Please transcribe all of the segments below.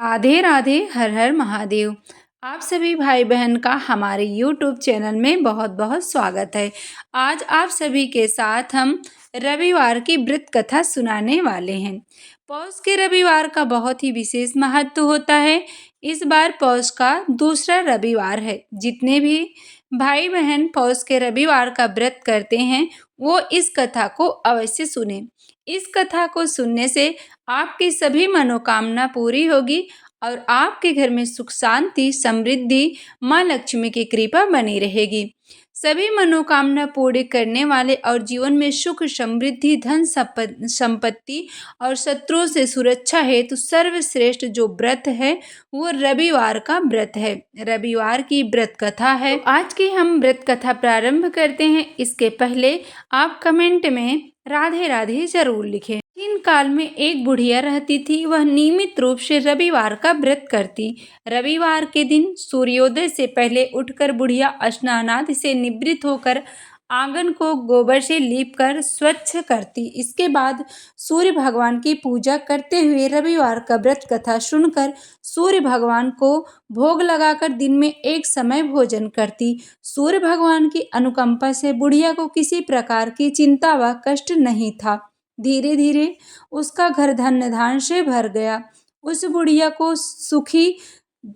राधे राधे, हर हर महादेव। आप सभी भाई बहन का हमारे YouTube चैनल में बहुत बहुत स्वागत है। आज आप सभी के साथ हम रविवार की व्रत कथा सुनाने वाले हैं। पौष के रविवार का बहुत ही विशेष महत्व होता है। इस बार पौष का दूसरा रविवार है। जितने भी भाई बहन पौष के रविवार का व्रत करते हैं वो इस कथा को अवश्य सुने। इस कथा को सुनने से आपकी सभी मनोकामना पूरी होगी और आपके घर में सुख शांति समृद्धि माँ लक्ष्मी की कृपा बनी रहेगी। सभी मनोकामना पूरी करने वाले और जीवन में सुख समृद्धि धन संपत्ति और शत्रुओं से सुरक्षा हेतु सर्वश्रेष्ठ जो व्रत है वो रविवार का व्रत है। रविवार की व्रत कथा है। तो आज की हम व्रत कथा प्रारंभ करते हैं। इसके पहले आप कमेंट में राधे राधे जरूर लिखें। प्राचीन काल में एक बुढ़िया रहती थी। वह नियमित रूप से रविवार का व्रत करती। रविवार के दिन सूर्योदय से पहले उठकर बुढ़िया स्नानादि से निवृत्त होकर आंगन को गोबर से लीपकर स्वच्छ करती। इसके बाद सूर्य भगवान की पूजा करते हुए रविवार का व्रत कथा सुनकर सूर्य भगवान को भोग लगाकर दिन में एक समय भोजन करती। सूर्य भगवान की अनुकंपा से बुढ़िया को किसी प्रकार की चिंता व कष्ट नहीं था। धीरे धीरे उसका घर धन धान्य से भर गया। उस बुढ़िया को सुखी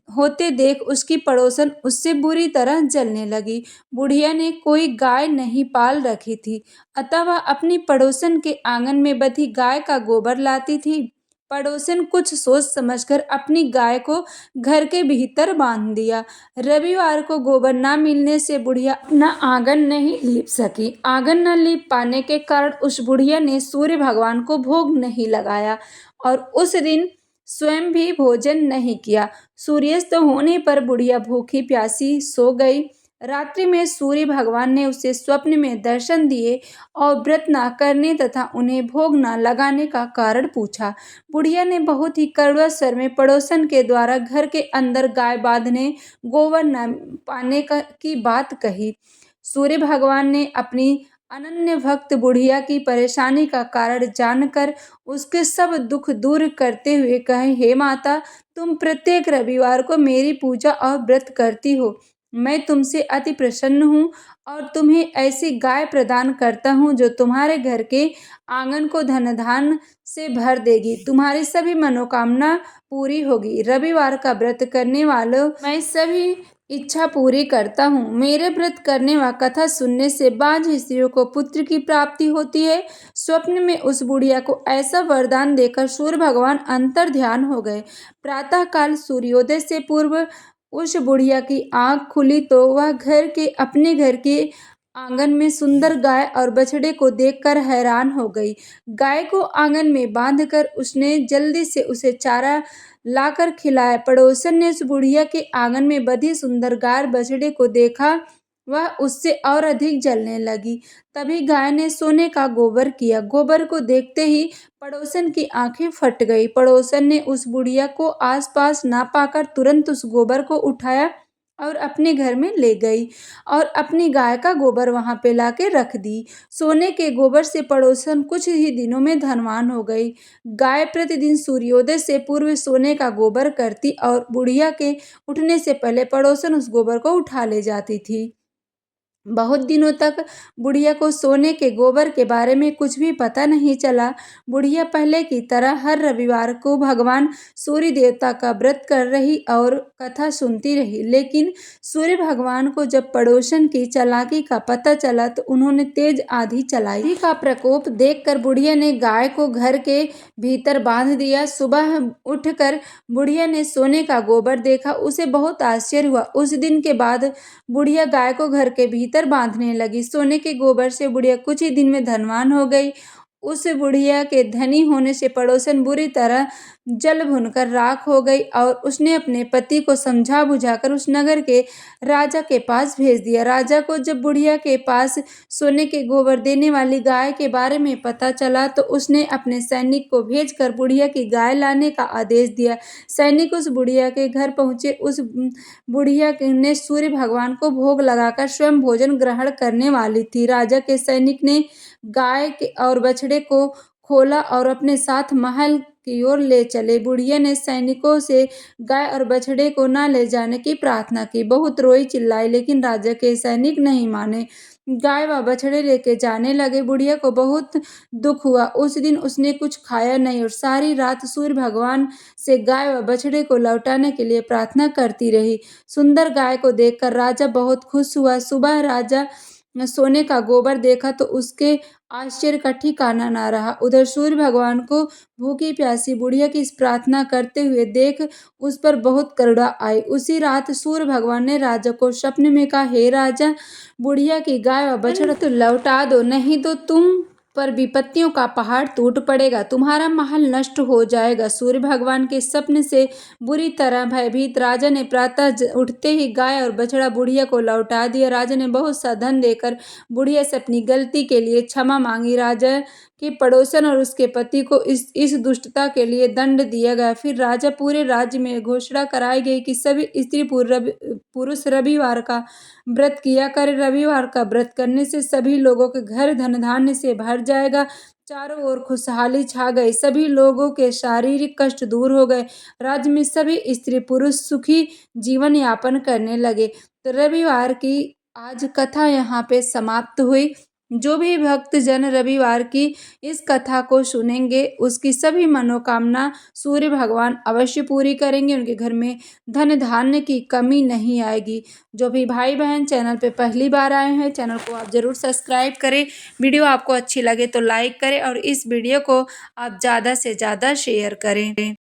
होते देख उसकी पड़ोसन उससे बुरी तरह जलने लगी। बुढ़िया ने कोई गाय नहीं पाल रखी थी, अतः वह अपनी पड़ोसन के आंगन में बंधी गाय का गोबर लाती थी। पड़ोसन कुछ सोच समझकर अपनी गाय को घर के भीतर बांध दिया। रविवार को गोबर न मिलने से बुढ़िया अपना आंगन नहीं लीप सकी। आंगन न लीप पाने के कारण उस बुढ़िया ने सूर्य भगवान को भोग नहीं लगाया और उस दिन स्वयं भी भोजन नहीं किया। सूर्यास्त होने पर बुढ़िया भूखी प्यासी सो गई। रात्रि में सूर्य भगवान ने उसे स्वप्न में दर्शन दिए और व्रत न करने तथा उन्हें भोग न लगाने का कारण पूछा। बुढ़िया ने बहुत ही कड़वा स्वर में पड़ोसन के द्वारा घर के अंदर गाय बांधने गोबर न पाने की बात कही। सूर्य भगवान ने अपनी अनन्य भक्त बुढ़िया की परेशानी का कारण जानकर उसके सब दुख दूर करते हुए कहे, हे माता, तुम प्रत्येक रविवार को मेरी पूजा और व्रत करती हो। मैं तुमसे अति प्रसन्न हूँ और तुम्हें ऐसी गाय प्रदान करता हूँ जो तुम्हारे घर के आंगन को धन धान्य से भर देगी। तुम्हारी सभी मनोकामना पूरी होगी। रविवार का व्रत करने वालों मैं सभी इच्छा पूरी करता हूँ। मेरे व्रत करने व कथा सुनने से बाँझ स्त्रियों को पुत्र की प्राप्ति होती है। स्वप्न में उस बुढ़िया को ऐसा वरदान देकर सूर्य भगवान अंतर ध्यान हो गए। प्रातः काल सूर्योदय से पूर्व उस बुढ़िया की आंख खुली तो वह अपने घर के आंगन में सुंदर गाय और बछड़े को देखकर हैरान हो गई। गाय को आंगन में बांधकर उसने जल्दी से उसे चारा लाकर खिलाया। पड़ोसन ने उस बुढ़िया के आंगन में बंधी सुंदर गाय बछड़े को देखा। वह उससे और अधिक जलने लगी। तभी गाय ने सोने का गोबर किया। गोबर को देखते ही पड़ोसन की आंखें फट गई। पड़ोसन ने उस बुढ़िया को आसपास ना पाकर तुरंत उस गोबर को उठाया और अपने घर में ले गई और अपनी गाय का गोबर वहां पे लाके रख दी। सोने के गोबर से पड़ोसन कुछ ही दिनों में धनवान हो गई। गाय प्रतिदिन सूर्योदय से पूर्व सोने का गोबर करती और बुढ़िया के उठने से पहले पड़ोसन उस गोबर को उठा ले जाती थी। बहुत दिनों तक बुढ़िया को सोने के गोबर के बारे में कुछ भी पता नहीं चला। बुढ़िया पहले की तरह हर रविवार को भगवान सूर्य देवता का व्रत कर रही और कथा सुनती रही। लेकिन सूर्य भगवान को जब पड़ोसन की चालाकी का पता चला तो उन्होंने तेज आंधी चलाई। आंधी का प्रकोप देखकर बुढ़िया ने गाय को घर के भीतर बांध दिया। सुबह उठकर बुढ़िया ने सोने का गोबर देखा। उसे बहुत आश्चर्य हुआ। उस दिन के बाद बुढ़िया गाय को घर के भीतर बांधने लगी। सोने के गोबर से बुढ़िया कुछ ही दिन में धनवान हो गई। उस बुढ़िया के धनी होने से पड़ोसन बुरी तरह जल भुनकर राख हो गई और उसने अपने पति को समझा बुझाकर उस नगर के राजा के पास भेज दिया। राजा को जब बुढ़िया के पास सोने के गोबर देने वाली गाय के बारे में पता चला तो उसने अपने सैनिक को भेजकर बुढ़िया की गाय लाने का आदेश दिया। सैनिक उस बुढ़िया के घर पहुंचे। उस बुढ़िया ने सूर्य भगवान को भोग लगाकर स्वयं भोजन ग्रहण करने वाली थी। राजा के सैनिक ने गाय और बछड़े को खोला और अपने साथ महल की ओर ले चले। बुढ़िया ने सैनिकों से गाय और बछड़े को न ले जाने की प्रार्थना की। बहुत रोई चिल्लाई, लेकिन राजा के सैनिक नहीं माने। गाय व बछड़े लेके जाने लगे। बुढ़िया को बहुत दुख हुआ। उस दिन उसने कुछ खाया नहीं और सारी रात सूर्य भगवान से गाय व बछड़े को लौटाने के लिए प्रार्थना करती रही। सुंदर गाय को देखकर राजा बहुत खुश हुआ। सुबह राजा सोने का गोबर देखा तो उसके आश्चर्य का ठिकाना ना रहा। उधर सूर्य भगवान को भूखी प्यासी बुढ़िया की इस प्रार्थना करते हुए देख उस पर बहुत करुणा आई। उसी रात सूर्य भगवान ने राजा को स्वप्न में कहा, हे राजा, बुढ़िया की गाय व बछड़ा तो लौटा दो, नहीं तो तुम पर विपत्तियों का पहाड़ टूट पड़ेगा, तुम्हारा महल नष्ट हो जाएगा। सूर्य भगवान के स्वप्न से बुरी तरह भयभीत राजा ने प्रातः उठते ही गाय और बछड़ा बुढ़िया को लौटा दिया। राजा ने बहुत सा धन देकर बुढ़िया से अपनी गलती के लिए क्षमा मांगी। राजा के पड़ोसन और उसके पति को इस दुष्टता के लिए दंड दिया गया। फिर राजा पूरे राज्य में घोषणा कराई गई कि सभी स्त्री पुरुष रविवार का व्रत किया करें। रविवार का व्रत करने से सभी लोगों के घर धन धान्य से भर जाएगा। चारों ओर खुशहाली छा गई। सभी लोगों के शारीरिक कष्ट दूर हो गए। राज्य में सभी स्त्री पुरुष सुखी जीवन यापन करने लगे। तो रविवार की आज कथा यहाँ पे समाप्त हुई। जो भी भक्त जन रविवार की इस कथा को सुनेंगे उसकी सभी मनोकामना सूर्य भगवान अवश्य पूरी करेंगे। उनके घर में धन धान्य की कमी नहीं आएगी। जो भी भाई बहन चैनल पे पहली बार आए हैं, चैनल को आप ज़रूर सब्सक्राइब करें। वीडियो आपको अच्छी लगे तो लाइक करें और इस वीडियो को आप ज़्यादा से ज़्यादा शेयर करें।